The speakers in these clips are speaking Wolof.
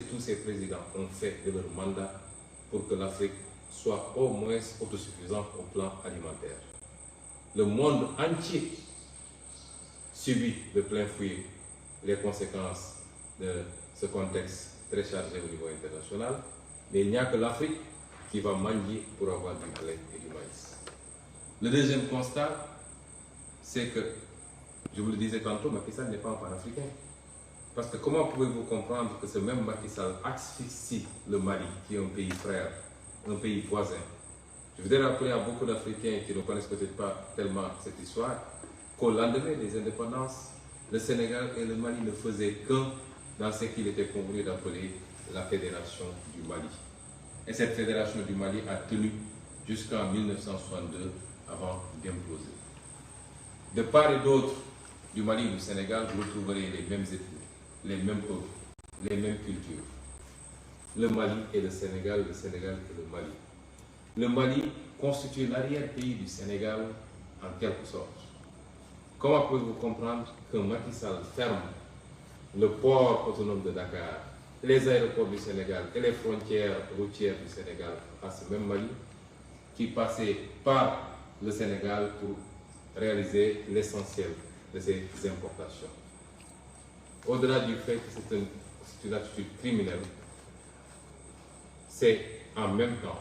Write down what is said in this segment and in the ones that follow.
tous ces présidents ont fait de leur mandat pour que l'Afrique soit au moins autosuffisante au plan alimentaire. Le monde entier subit de plein fouet les conséquences de ce contexte très chargé au niveau international, mais il n'y a que l'Afrique qui va mendier pour avoir du blé et du maïs. Le deuxième constat, c'est que, je vous le disais tantôt, Macky Sall n'est pas un panafricain. Parce que comment pouvez-vous comprendre que ce même Macky Sall asphyxie le Mali, qui est un pays frère, un pays voisin? Je voudrais rappeler à beaucoup d'Africains qui ne connaissent peut-être pas tellement cette histoire, qu'au lendemain des indépendances, le Sénégal et le Mali ne faisaient qu'un dans ce qu'il était convenu d'appeler la Fédération du Mali. Et cette Fédération du Mali a tenu jusqu'en 1962 avant d'imploser. De part et d'autre du Mali et du Sénégal, vous retrouverez les mêmes ethnies, les mêmes peuples, les mêmes cultures. Le Mali et le Sénégal et le Mali. Le Mali constitue l'arrière-pays du Sénégal en quelque sorte. Comment pouvez-vous comprendre qu'un Macky Sall ferme le port autonome de Dakar, les aéroports du Sénégal et les frontières routières du Sénégal à ce même Mali, qui passait par le Sénégal pour réaliser l'essentiel de ces importations? Au-delà du fait que c'est une attitude criminelle, c'est en même temps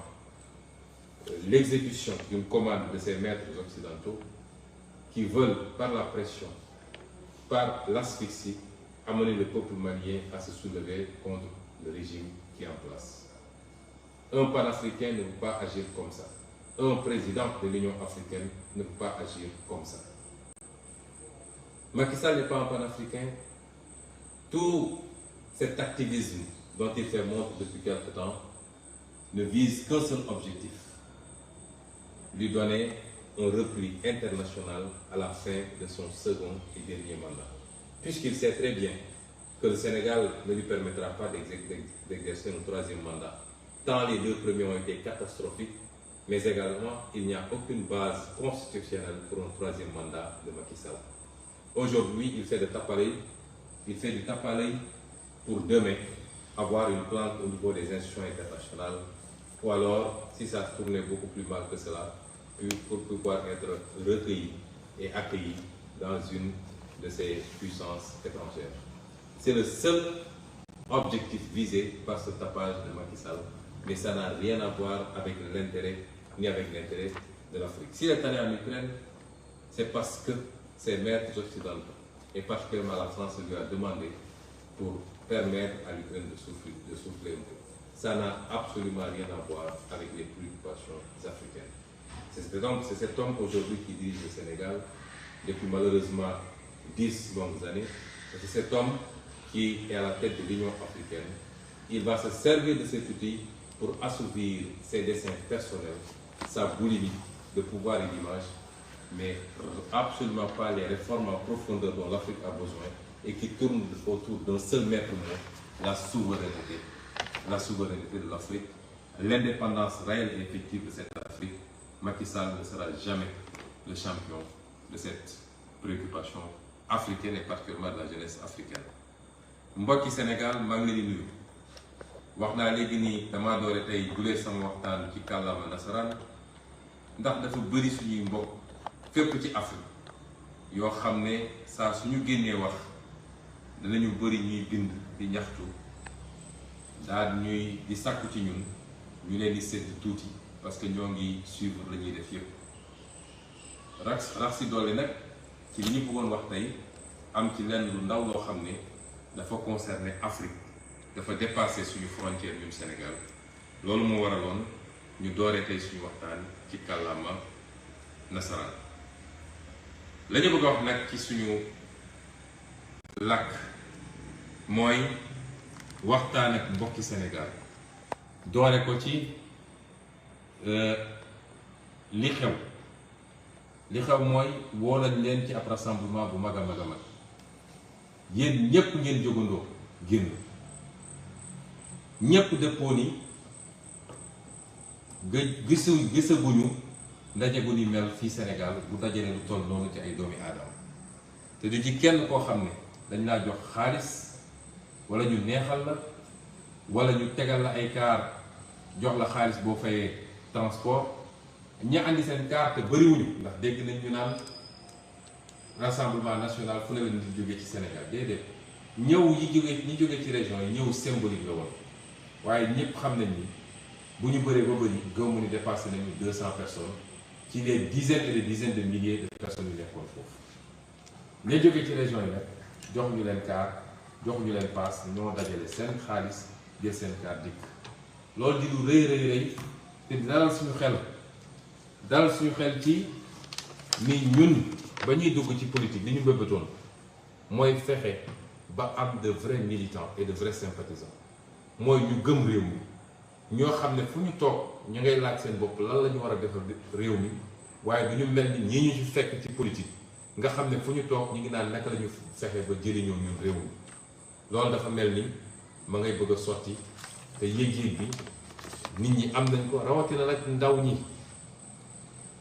l'exécution d'une commande de ces maîtres occidentaux qui veulent, par la pression, par l'asphyxie, amener le peuple malien à se soulever contre le régime qui est en place. Un panafricain ne peut pas agir comme ça. Un président de l'Union africaine ne peut pas agir comme ça. Macky Sall n'est pas un panafricain. Tout cet activisme dont il fait montre depuis quelque temps ne vise qu'un seul objectif: lui donner un repli international à la fin de son second et dernier mandat. Puisqu'il sait très bien que le Sénégal ne lui permettra pas d'exercer un troisième mandat, tant les deux premiers ont été catastrophiques, mais également il n'y a aucune base constitutionnelle pour un troisième mandat de Macky Sall. Aujourd'hui, il fait du tape-à-l'œil pour demain avoir une plante au niveau des institutions internationales, ou alors, si ça se tournait beaucoup plus mal que cela, pour pouvoir être recueilli et accueilli dans une de ces puissances étrangères. C'est le seul objectif visé par ce tapage de Macky Sall, mais ça n'a rien à voir avec l'intérêt, ni avec l'intérêt de l'Afrique. S'il est allé en Ukraine, c'est parce que ses maîtres occidentaux, et particulièrement la France, lui a demandé pour permettre à l'Ukraine de souffler un peu. Ça n'a absolument rien à voir avec les préoccupations africaines. C'est cet homme aujourd'hui qui dirige le Sénégal depuis malheureusement 10 longues années. C'est cet homme qui est à la tête de l'Union africaine. Il va se servir de cet outil pour assouvir ses desseins personnels, sa boulimie de pouvoir et d'image, mais absolument pas les réformes en profondeur dont l'Afrique a besoin et qui tournent autour d'un seul maître mot: la souveraineté. La souveraineté de l'Afrique, l'indépendance réelle et effective de cette Afrique. Macky Sall ne sera jamais le champion de cette préoccupation africaine et particulièrement de la jeunesse africaine. Mbokki Sénégal, maa ngi leen di nuyu. Wax naa léegi nii damaa doore tey gulee sama waxtaan ci kàllaama nasaraan ndax dafa bëri suñuy mbokk fépp ci Afrique yoo xam ne saa suñu génnee wax danañu bëri ñuy bind di ñaxtu daal ñuy di sàkku ci ñun ñu leen di sédd tuuti parce que ñoo ngi suivre la ñuy def yëpp. rax si doole nag ci li ñu bëggoon wax tey am ci lenn lu ndaw loo xam ne dafa concerner Afrique, dafa dépasser suñu frontière ñun Sénégal. loolu moo waraloon ñu dooree tey suñu waxtaan ci kàllaama nasaraan. la ñu bëgg a wax nag ci suñu làkk mooy waxtaan ak mbokki Sénégal doore ko ci li xew mooy woo lañ leen ci ab rassemblement bu mag a mag a mag. yéen ñépp ngeen jógandoo génn, ñépp dëppoo ni gisaguñu ndaje bu ni mel fii Sénégal bu dajale lu toll noonu ci ay doomi aadama, te du ci kenn koo xam ne dañ laa jox xaalis wala ñu neexal la wala ñu tegal la ay car jox la xaalis boo fayee transport ña andi seen car te bëriwuñu ndax dégg nañ ñu naan rassemblement national fu ne la di jóge ci Sénégal déedéet ñëw ñi jóge ci région yi ñëw symbolique la woon waaye ñëpp xam nañ ni bu ñu bëree ba bëri gëmmu ni dépassé nañu 200 personnes ci les dizaines et des dizaines de milliers de personnes yu nekkoon foofu ña jóge ci région yi nag jox ñu leen car jox ñu leen paas ñoo dajale seen xaalis jël seen car dikk loolu di lu rëy te dalal suñu xel ci ni ñun ba ñuy dugg ci politique li ñu mbëbbatoon mooy fexe ba am de vrais militants et de vrais sympathisants mooy ñu gëm réew mi ñoo xam ne fu ñu toog ñu ngay laaj seen bopp lan la ñu war a defal réew mi waaye du ñu mel ni ñii ñu ci fekk ci politique nga xam ne fu ñu toog ñu ngi naan naka la ñu fexe ba jëriñoo ñun réew mi loolu dafa mel ni ma ngay bëgg a sotti te yëg-yëg bi nit ñi am nañ ko rawatina nag ndaw ñi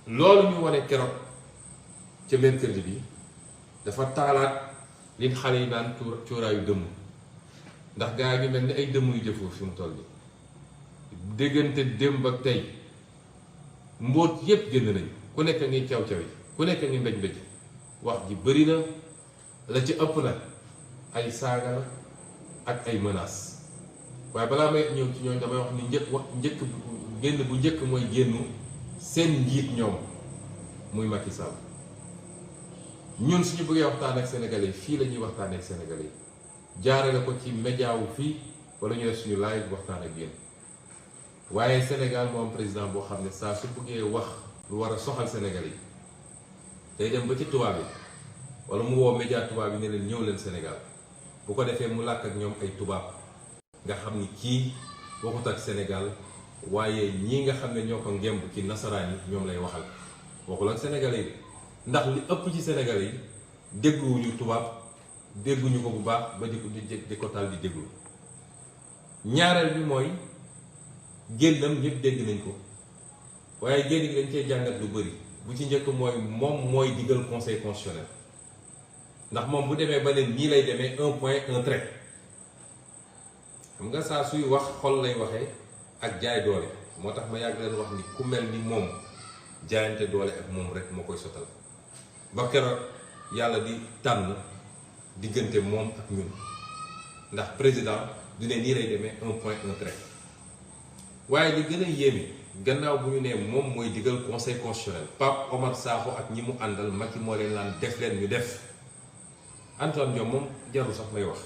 loolu ñu wane keroog ca mercredi bi dafa taalaat li xale yi naan cuuraayu dëmm ndax gaa yi mel ni ay dëmm yu jëfoo fi mu toll nii déggante démb ak tey mbóot yépp génn nañu ku nekk ngi caw-caw yi ku nekk ngi mbéj-mbéj wax ji bëri na la ci ëpp nag ay saaga la ak ay menaces waaye balaa may ñëw ci ñooñu damay wax ni génn bu njëkk mooy génnu seen njiit ñoom muy Macky Sall ñun suñu bëggee waxtaan ak sénégalais fii la ñuy waxtaan ak sénégalais jaarale ko ci média wu fii wala ñu def suñu live waxtaan ak yéen waaye Sénégal moo am président boo xam ne saa su bëggee wax lu war a soxal sénégalais yi day dem ba ci tubaab yi wala mu woo média tubaab yi ne leen ñëw leen Sénégal bu ko defee mu làkk ak ñoom ay tubaab nga xam ni kii waxut ak Sénégal waaye ñii nga xam ne ñoo ko ngemb ci nasaraan yi ñoom lay waxal waxul ak sénégalais yi ndax li ëpp ci sénégalais yi dégluwuñu tubaab dégguñu ko bu baax ba di ko tal di déglu ñaareel bi mooy génnam ñëpp dégg nañ ko waaye génn gi dañ cee jàngat lu bëri bu ci njëkk mooy moom mooy digal conseil constitutionnel ndax moom bu demee ba ne nii lay demee un point un trait xam nga saa suy wax xol lay waxee ak jaay doole moo tax ma yàgg leen wax ni ku mel ni moom jaayante doole ak moom rek moo koy sotal ba keroog yàlla di tànn diggante moom ak ñun ndax président du ne nii lay demee un point un trait waaye li gën a yéeme gannaaw bu ñu nee moom mooy digal conseil constitutionnel Pape Omar Sakho ak ñi mu àndal Macky moo leen naan def leen ñu def Antoine Diome moom jarul sax may wax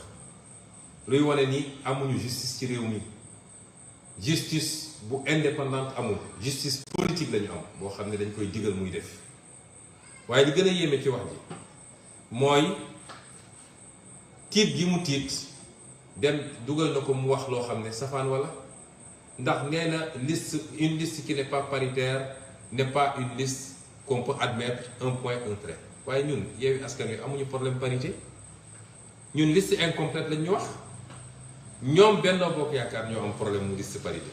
luy wane ni amuñu justice ci réew mi justice bu indépendante amul justice politique lañu am boo xam ne dañ koy digal muy def waaye li gën a yéeme ci wax ji mooy tiit gi mu tiit dem dugal na ko mu wax loo xam ne safaan wala ndax nee na une liste qui n'est pas paritaire n'est pas une liste qu'on peut admettre un point un trait waaye ñun Yewwi Askan Wi amuñu problème parité ñun liste incomplète lañ ñu wax ñoom Benno Bokk Yaakaar ñoo am problème mu liste parité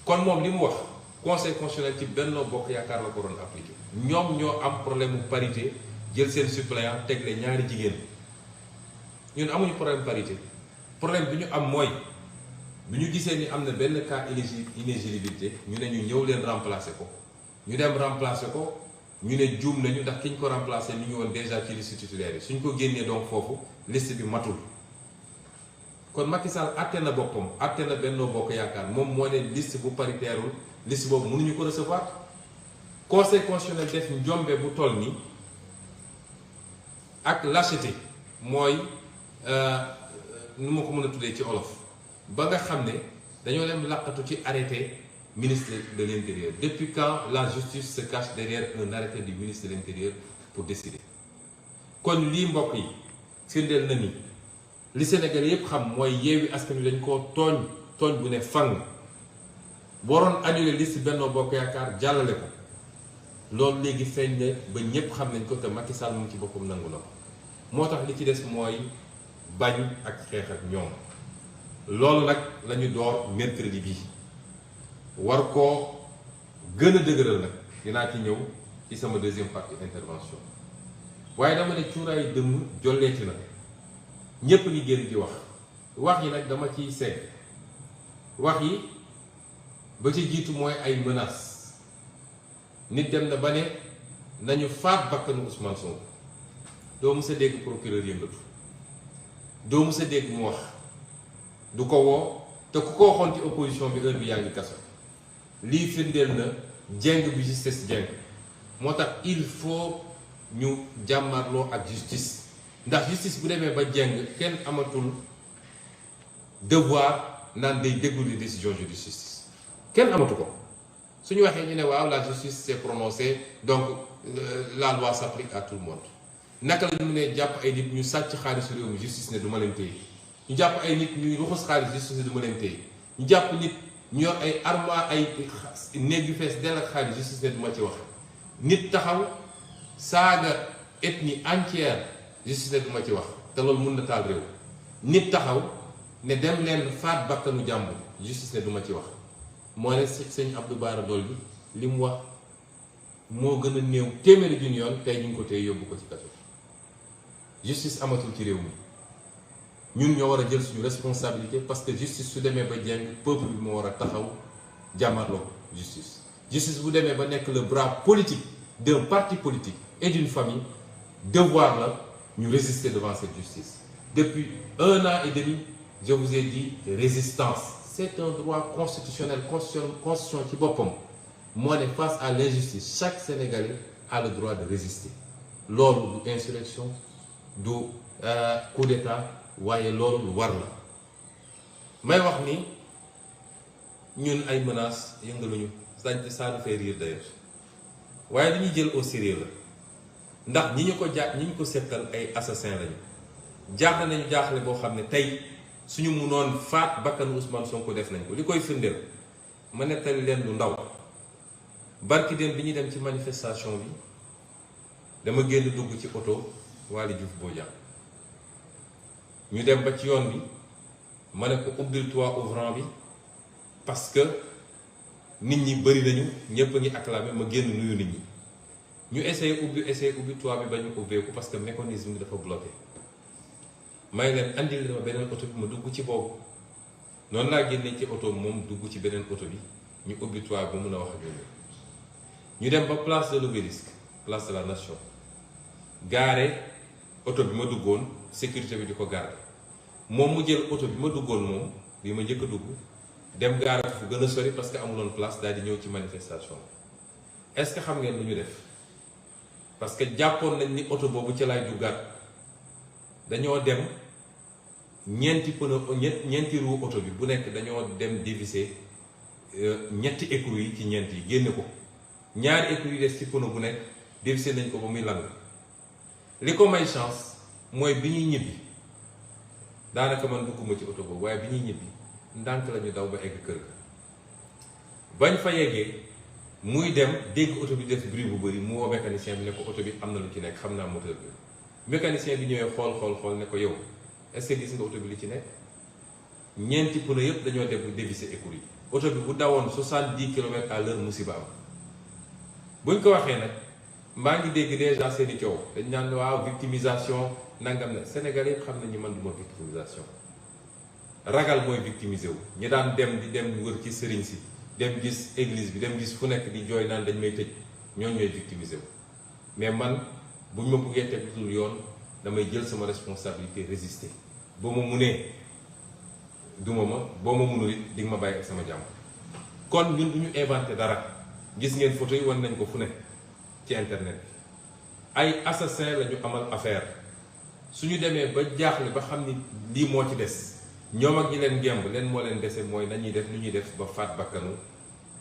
kon moom li mu wax conseil constitutionnel ci Benno Bokk Yaakaar la ko doon appliqué ñoom ñoo am problème mu parité jël seen suppléant tegle ñaari jigéen ñun amuñu problème parité problème bi ñu am mooy bi ñu gisee ni am na benn cas inéligibilité ñu ne ñu ñëw leen remplacer ko ñu dem remplacer ko ñu ne juum nañu ndax ki ñu ko remplacer ñu ngi woon déjà ci liste titulaire yi suñ ko génnee donc foofu liste bi matul kon Macky Sall àtte na boppam àtte na Benno Bokk Yaakaar moom moo ne liste bu paritairul liste boobu mënuñu ko recevoir conseil constitutionnel def njombe bu toll nii ak lâcheté mooy nu ma ko mën a tuddee ci olof ba nga xam ne dañoo dem làqatu ci arrêté ministre de l'Intérieur depuis quand la justice se cache derrière un arrêté du ministre de l'Intérieur pour décider kon lii mbokk yi firndeel na ni li Sénégal yépp xam mooy Yewwi Askan Wi dañ koo tooñ bu ne fang waroon annuler liste Benno Bokk Yaakaar jàllale ko loolu léegi feeñ ne ba ñépp xam nañ ko te Macky Sall mu ci boppam nangu na ko moo tax li ci des mooy bañ ak xeex ak ñoom loolu nag lañu door mercredi bi war koo gën a dëgëral nag dinaa ci ñëw ci sama deuxième partie intervention waaye dama ne cuuraayu dëmm jolleeti na ñépp ngi génn di wax yi nag dama ciy segg wax yi ba ci jiitu mooy ay menaces nit dem na ba ne nañu faat bakkanu Ousmane Sonko doo mës a dégg procureur yëngatu doo mës a dégg mu wax du ko woo te ku ko waxoon ci opposition bi heure bi yaa ngi kaso lii firndeel na jeng bi justice jeng moo tax il faut ñu jàmmarloo ak justice ndax justice bu demee ba jeng kenn amatul devoir naan day déglu les décisions de justice kenn amatu ko suñu waxee ñu ne waaw la justice s'est prononcée donc la loi s'applique à tout le monde naka la ñu mënee jàpp ay nit ñu sàcc xaalisu réew mi justice ne du ma leen téye ñu jàpp ay nit ñuy ruxus xaalis justice ne du ma leen téye ñu jàpp nit ñu yor ay armoire ay néeg yu fees dell ak xaalis justice ne du ma ci wax nit taxaw saaga ethnie entière justice ne du ma ci wax te loolu mun na taal réew nit taxaw ne dem leen faat bakkanu jàmbur justice ne du ma ci wax moo ne sëñ Abdou Bara Dolly bi li mu wax moo gën a néew téeméeri junni yoon tey ñu ngi ko tey yóbbu ko ci kaso justice amatul ci réew mi ñun ñoo war a jël suñu responsabilité parce que justice su demee ba jeng peuple bi moo war a taxaw jàmmarloo justice justice bu demee ba nekk le bras politique d'un parti politique et d'une famille devoir la ñu résister devant cette justice depuis 1 an et demi je vous ai dit résistance c'est un droit constitutionnel constitution ci boppam moo ne face à l'injustice chaque Sénégalais a le droit de résister loolu du insurrection du coup d'état waaye loolu lu war la may wax ni ñun ay menaces yëngaluñu ça nous fait rire d'ailleurs waaye dañuy jël au sérieux la ndax ñi ñu ko seqal ay assassins lañu jaaxle nañu jaaxle boo xam ne tey suñu munoon faat bakkanu Ousmane Sonko def nañ ko li koy firndeel ma nettali leen lu ndaw barki dem bi ñuy dem ci manifestation bi dama génn dugg ci oto Waly Diouf Bodian ñu dem ba ci yoon bi ma ne ko ubbil toit ouvrant bi parce que nit ñi bëri nañu ñëpp a ngi acclamé ma génn nuyu nit ñi ñu essayé ubbi toit bi ba ñu ubbeeku parce que mécanisme bi dafa bloqué may leen andil leen ma beneen oto bi ma dugg ci boobu noonu laa génnee ci oto moom dugg ci beneen oto bi ñu ubbi toit bi mun a wax ak ñoom ñu dem ba place de l'Obélisque place de la Nation gaare oto bi ma duggoon sécurité bi di ko garde moom mu jël oto bi ma duggoon moom bi ma njëkk a dugg dem gaare fu gën a sori parce que amuloon place daal di ñëw ci manifestation est-ce que xam ngeen lu ñu def parce que jàppoon nañ ni oto boobu ci laay duggaat dañoo dem ñeenti roue oto bi bu nekk dañoo dem dévisser ñetti écrou yi ci ñeent yi génne ko ñaari écrou yi des ci pneu bu nekk dévisser nañ ko ba muy lang li ko may chance mooy bi ñuy ñibbi daanaka man dugguma ci oto boobu waaye bi ñuy ñibbi ndànk lañu daw ba egg kër ga bañ fa yeggee muy dem dégg oto bi def bruit bu bëri mu woo mécanicien bi ne ko oto bi am na lu ci nekk xam naa moteur bi mécanicien bi ñëwee xool ne ko yow est-ce que gis nga oto bi li ci nekk ñeenti pneu yëpp dañoo dem bu dévisser écrou yi oto bi bu dawoon 70 kilomètres à l'heure musiba am buñ ko waxee nag maa ngi dégg déjà seeni coow dañ naan waaw victimisation nangam na Sénégalais yëpp xam nañu man du ma victimisation ragal mooy victimiser wu ñi daan dem wër ci sëriñ si dem gis église bi dem gis fu nekk di jooy naan dañ may tëj ñooñu ñooy victimiser wu mais man buñ ma buggee teg lu yoon damay jël sama responsabilité résister boo ma munee duma ma boo ma munul it di nga ma bàyyi ak sama jàmm kon ñun du ñu inventé dara gis ngeen photo yi wan nañ ko fu ne ci internet bi ay assassin la ñu amal affaire suñu demee ba jaaxle ba xam ni lii moo ci des ñoom ak ñi leen gemb leen moo leen dese mooy nañuy def lu ñuy def ba faat bakkanu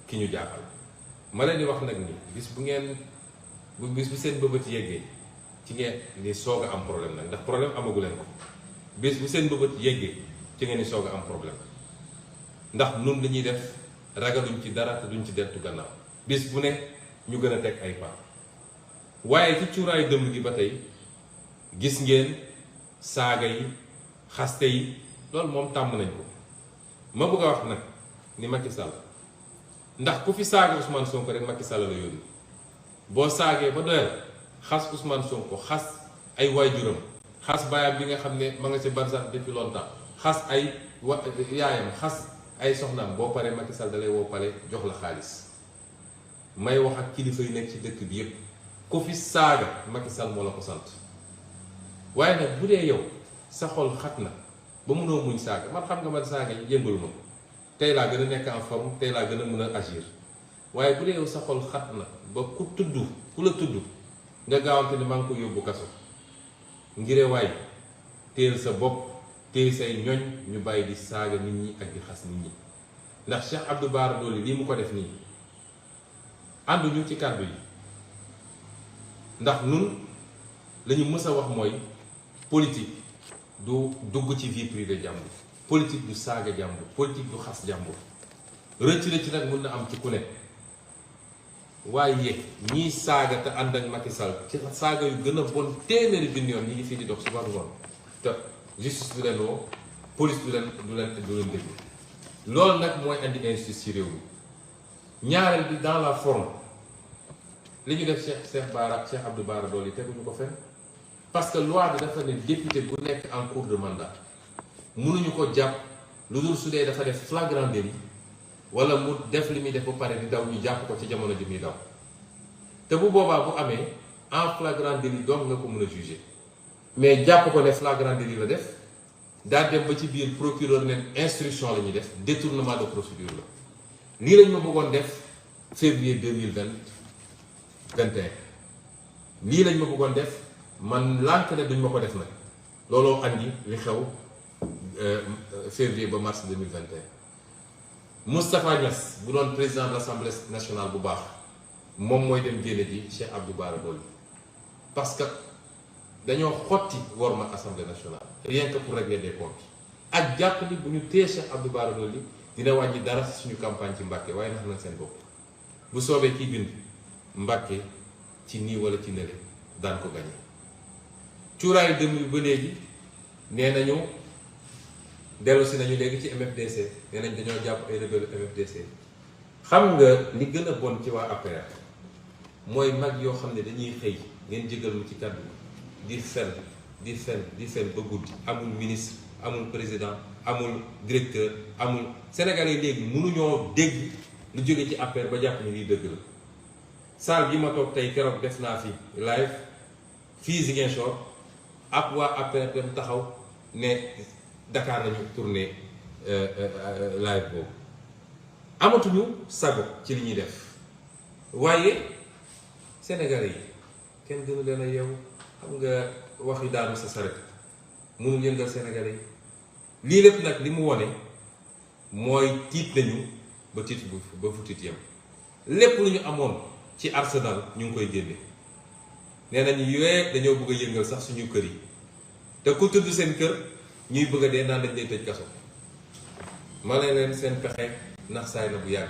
ki ñu jaaxal ma leen di wax nag ni bis bu seen bëbët yeggee ci ngeen ni soog a am problème nag ndax problème amagu leen ko bis bu seen bëbët yeggee ci ngeen ni soog a am problème ndax nun li ñuy def ragaluñ ci dara te duñ ci deltu gannaaw bis bu ne ñu gën a teg ay pas waaye ci cuuraayu dëmm gi ba tey gis ngeen saaga yi xaste yi loolu moom tàmm nañ ko ma bëgg a wax nag ni Macky Sall ndax ku fi saaga Ousmane Sonko rek Macky Sall la yónni boo saagee ba doyal xas Ousmane Sonko xas ay waajuram xas baayam bi nga xam ne ma nga ci barsax depuis longtemps xas ay yaayam xas ay soxnaam boo paree Macky Sall da lay woo pale jox la xaalis may wax ak kilifa yu nekk ci dëkk bi yépp ku fi saaga Macky Sall moo la ko sant waaye nag bu dee yow sa xol xat na ba mënoo muñ saaga man xam nga man saaga yëngalu ma tey laa gën a nekk en forme tey laa gën a mën a agir waaye bu dee yow sa xol xat na ba ku la tudd nga gaawante ne maa ngi ko yóbbu kaso ngire waay téel sa bopp téye say ñoñ ñu bàyyi di saaga nit ñi ak di xas nit ñi ndax Cheikh Abdou Bara Dolly lii mu ko def nii ànduñu ci kàddu yi ndax nun lañu mës a wax mooy politique du dugg ci vie privée jàmbur politique du saaga jàmbur politique du xas jàmbur rëcc nag mën na am ci ku ne waaye ñiy saaga te ànd ak Macky Sall ci saaga yu gën a bon téeméeri junni yoon ñi ngi fii di dox suba ngoon te justice du leen woo police du leen déglu loolu nag mooy indi injustice ci réew mi ñaareel bi dans la forme li ñu def Cheikh Abdou Bara Dolly teguñu ko fenn parce que loi bi dafa ne député bu nekk en cours de mandat mënuñu ko jàpp lu dul su dee dafa def flagrant délit wala mu def li muy def ba pare di daw ñu jàpp ko ci jamono ji muy daw te bu boobaa bu amee en flagrant délit doom nga ko mën a juger mais jàpp ko ne flagrant délit la def daa dem ba ci biir procureur ne instruction la ñuy def détournement de procédure la lii lañ ma bëggoon def février 2021 lii lañ ma bëggoon def man lànk ne duñ ma ko def nag looloo andi li xew février ba mars 2021 Moustapha Niass bu doon président de l'Assemblée nationale bu baax moom mooy dem génne ji Cheikh Abdou Bara Dolly parce que dañoo xotti worma Assemblée nationale rien que pour régler des comptes ak jàpp ni bu ñu téye Cheikh Abdou Bara Dolly dina wàññi dara ci suñu campagne ci Mbàkke waaye nax nañ seen bopp bu soobee kii bind Mbàkke ci nii wala ci nële daan ko gañe cuuraayu dem yu ba léegi nee nañu dellu si nañu léegi ci MFDC nee nañ dañoo jàpp ay rebelle MFDC xam nga li gën a bon ci waa APR mooy mag yoo xam ne dañuy xëy ngeen jégal mu ci kàddu di fen ba guddi amul ministre amul président amul directeur amul Sénégalais yi léegi mënuñoo dégg lu jóge ci APR ba jàpp ni lii dëgg la salle bi ma toog tey keroog def naa fi live fii Ziguinchor ak waa APR dem taxaw ne Dakar nañu tourné live boobu amatuñu sago ci li ñuy def waaye Sénégalais yi kenn gënu leen a yeewu xam nga wax yi daanu sa saret mënul yëngal Sénégalais yi lii lépp nag li mu wone mooy tiit nañu ba tiit ba fu tiit yem lépp lu ñu amoon ci arsenal ñu ngi koy génne nee nañu yooye dañoo bëgg a yëngal sax suñu kër yi te ku tudd seen kër ñuy bëgg a dee naan dañ lay tëj kaso ma ne leen seen pexe ndax saay na bu yàgg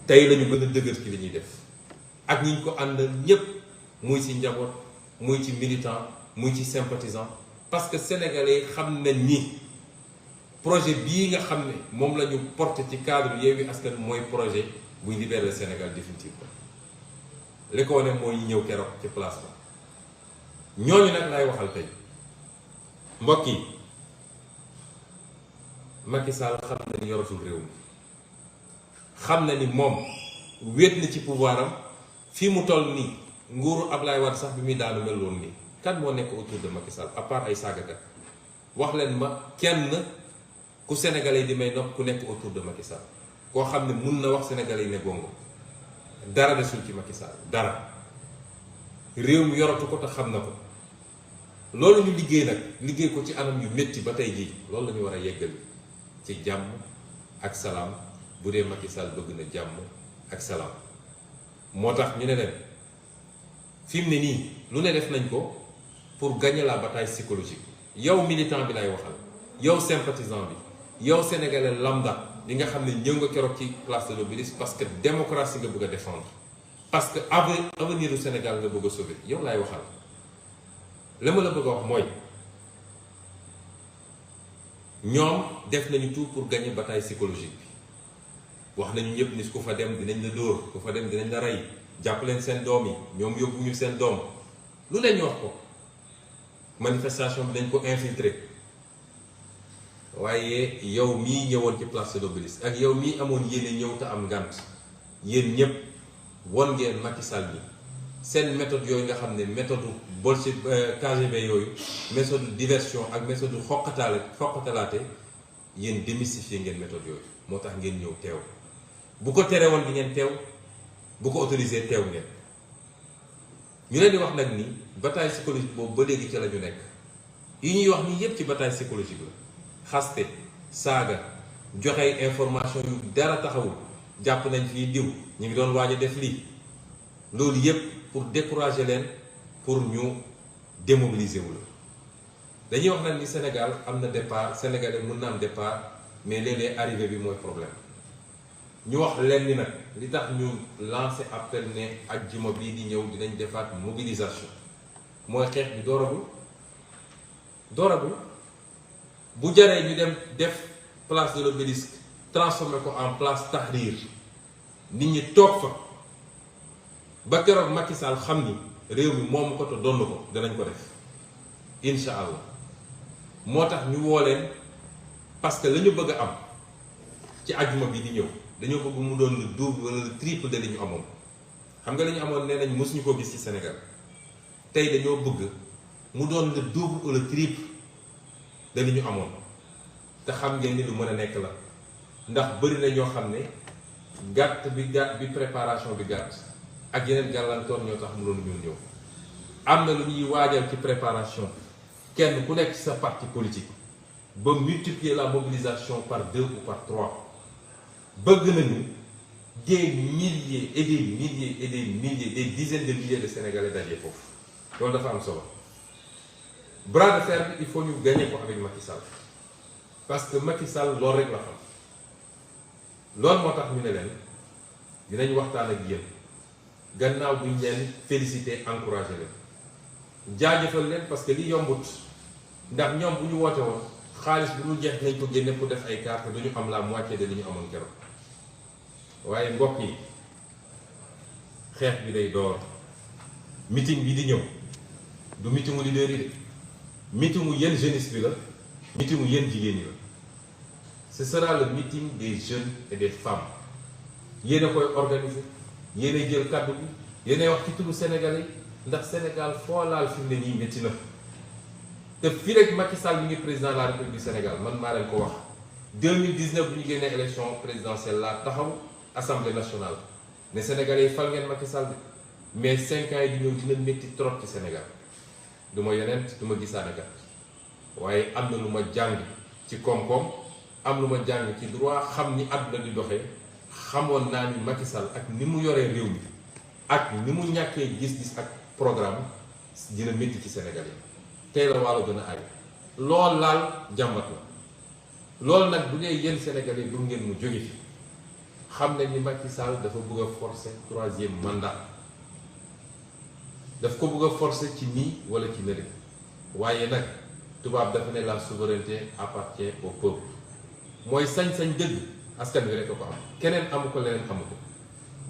tey lañu gën a dëgër ci li ñuy def ak ñi ñu ko àndal ñépp muy ci njaboot muy ci militant muy ci sympathisant parce que sénégalais xam nañ ni projet bii nga xam ne moom la ñu porté ci cadre Yewwi Askan mooy projet buy libérer le Sénégal définitivement li ko wane mooy ñëw keroog ci place ba ñooñu nag lay waxal tey mbokk yi Macky Sall xam na ni yoratul réew mi xam na ni moom wéet na ci pouvoir am fii mu toll nii nguuru Ablaye Wade sax bi muy daanu mel woon nii kan moo nekk autour de Macky Sall à part ay saagakat wax leen ma kenn ku sénégalais di may nopp ku nekk autour de Macky Sall koo xam ne mun na wax sénégalais yi ne gongo dara desul ci Macky Sall dara réew mi yoratu ko te xam na ko loolu ñu liggéey nag liggéey ko ci anam yu métti ba tey jii loolu la ñu war a yeggali ci jàmm ak salaam bu dee Macky Sall bëgg na jàmm ak salaam moo tax ñu ne leen fi mu ne nii lu ne def nañ ko pour gagner la bataille psychologique yow militant bi lay waxal yow sympathisant bi yow sénégalais lambda li nga xam ne ñëw nga keroog ci place de l'Obélisque parce que démocratie nga bëgg a défendre parce que avenir du Sénégal nga bëgg a sauver yow laay waxal la ma la bëgg a wax mooy ñoom def nañu tout pour gagner bataille psychologique bi wax nañu ñëpp ni ku fa dem dinañ la dóor ku fa dem dinañ la rey jàpp leen seen doom yi ñoom yóbbuñu seen doom lu leen ñu wax ko manifestation bi dañ ko infiltrer waaye yow mii ñëwoon ci place de l'Obélisque ak yow mii amoon yéene ñëw te am ngànt yéen ñëpp won ngeen Macky Sall bi seen méthode yooyu nga xam ne méthode bolche KGB yooyu méthode diversion ak méthode xoqatalaate yéen démystifier ngeen méthode yooyu moo tax ngeen ñëw teew bu ko tere woon di ngeen teew bu ko autorisé teew ngeen ñu leen di wax nag ni bataille psychologique boobu ba léegi ca la ñu nekk yi ñuy wax nii yépp ci bataille psychologique la xaste saaga joxe information yu dara taxawul jàpp nañ fii diw ñu ngi doon waaj a def lii loolu yépp pour décourager leen pour ñu démobiliser wu la dañuy wax nag ni Sénégal am na départ sénégalais mën na am départ mais léeg-léeg arrivé bi mooy problème ñu wax leen ni nag li tax ñu lancer appel ne ajjuma bii di ñëw dinañ defaat mobilisation mooy xeex bi dooragul bu jaree ñu dem def place de l'Obélisque transformé ko en place Tahrir nit ñi toog fa ba keroog Macky Sall xam ni réew mi moomu ko te donn ko danañ ko def incha allah moo tax ñu woo leen parce que la ñu bëgg a am ci ajjuma bi di ñëw dañoo bëgg mu doon le double wala le triple de li ñu amoon xam nga la ñu amoon nee nañ mosuñu ko gis ci Sénégal tey dañoo bëgg mu doon le double wala le triple de li ñu amoon te xam ngeen ni lu mën a nekk la ndax bëri na ñoo xam ne gàtt bi préparation bi gàtt ak yeneen gàllankoor ñoo tax mënoon ñu ñëw am na lu ñuy waajal ci préparation kenn ku nekk ci sa parti politique ba multiplier la mobilisation par 2 ou par 3 bëgg nañu des milliers et des milliers et des milliers des dizaines de milliers de Sénégalais dajee foofu loolu dafa am solo bras de fer bi il faut ñu gagner ko avec Macky Sall parce que Macky Sall loolu rek la xam loolu moo tax ñu ne leen dinañ waxtaan ak yéen gannaaw buñ leen féliciter encourager leen jaajëfal leen parce que li yombut ndax ñoom bu ñu woote woon xaalis bu ñu jeex nañ ko génne pour def ay carte duñu am la moitié de li ñu amoon keroog waaye mbokk yi xeex bi day door meeting bi di ñëw du meetingu leader yi de meetingu yéen jeunesse bi la meetingu yéen jigéen ñi la ce sera le meeting des jeunes et des femmes yéen a koy organiser yéen a jël kàddu bi yéen a wax ci turu Sénégalais ndax Sénégal foo laal fi mu ne nii métti na te fii rek Macky Sall mi ngi président de la République du Sénégal man maa leen ko wax 2019 bu ñu génnee élection présidentielle laa taxaw assemblée nationale ne Sénégalais yi fal ngeen Macky Sall bi mais 5 ans yi di ñëw dina métti trop ci Sénégal du ma yeneen du ma gisaane kat waaye am na lu ma jàng ci koom-koom am lu ma jàng ci droit xam ni àdduna di doxee xamoon naa ni Macky Sall ak ni mu yoree réew mi ak ni mu ñàkkee gis-gis ak programme dina métti ci Sénégal yi tey la waalo gën a ay lool laal jàmbat la loolu nag bu dee yéen Sénégalais du ngeen mu jóge fi xam ne ni Macky Sall dafa bëgg a forcer 3e mandat daf ko bëgg a forcer ci nii wala ci nële waaye nag tubaab dafa ne la souveraineté appartient au peuple mooy sañ-sañ dëgg askan wi rek a ko am keneen amu ko leneen amu ko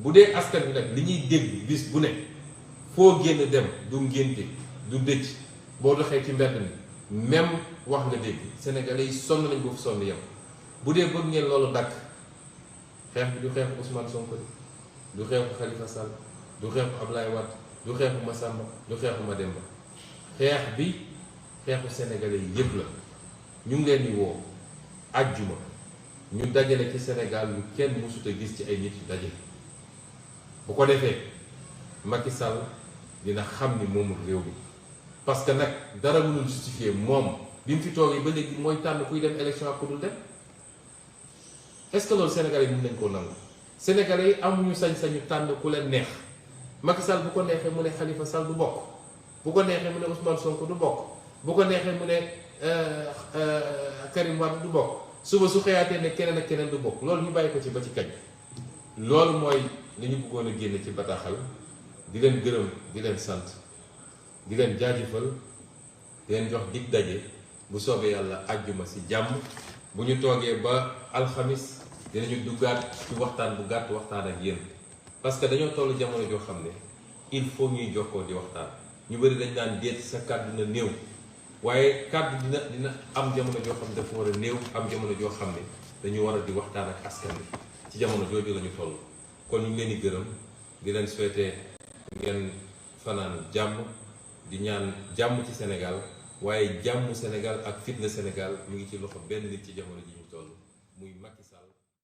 bu dee askan wi nag li ñuy dégg bis bu ne foo génn dem du ngénte du dëj boo doxee ci mbedd mi même wax nga dégg sénégalais yi sonn nañ boofu sonn yem bu dee bëgg ngeen loolu dakk xeex bi du xeexu Ousmane Sonko du xeexu Khalifa Sall du xeexu Ablaye Wade du xeexu Massamba du xeexu Mademba xeex bi xeexu sénégalais yi yépp la ñu ngi leen di woo ajjuma ñu dajale ci Sénégal lu kenn mësut a gis ci ay nit yu daje bu ko defee Macky Sall dina xam ni moomul réew mi parce que nag dara mënul justifier moom bi mu fi toogee ba léegi mooy tànn kuy dem élection ak ku dul dem est-ce que loolu Sénégalais yi mën nañ koo nangu Sénégalais yi amuñu sañ-sañu tànn ku leen neex Macky Sall bu ko neexee mu ne Khalifa Sall du bokk bu ko neexee mu ne Ousmane Sonko du bokk bu ko neexee mu ne Karim Wade du bokk suba su xëyaatee ne keneen ak keneen du bokk loolu ñu bàyyi ko ci ba ci kañ loolu mooy li ñu bëggoon a génne ci bataaxal di leen gërëm di leen sant di leen jaajëfal di leen jox dig daje bu soobee yàlla àjjuma si jàmm bu ñu toogee ba alxamis dinañu duggaat ci waxtaan bu gàtt waxtaan ak yéen parce que dañoo toll jamono joo xam ne il faut ñuy jokkoo di waxtaan ñu bëri dañ daan déet sa kàddu na néew waaye kàddu dina am jamono joo xam ne dafa war a néew, am jamono joo xam ne dañu war a di waxtaan ak askan wi ci jamono jooju la ñu toll. kon ñu ngi leen di gërëm di leen souhaiter ngeen fanaan jàmm, di ñaan jàmm ci Sénégal, waaye jàmm Sénégal ak fitna Sénégal mu ngi ci loxo benn nit ci jamono ji ñu toll.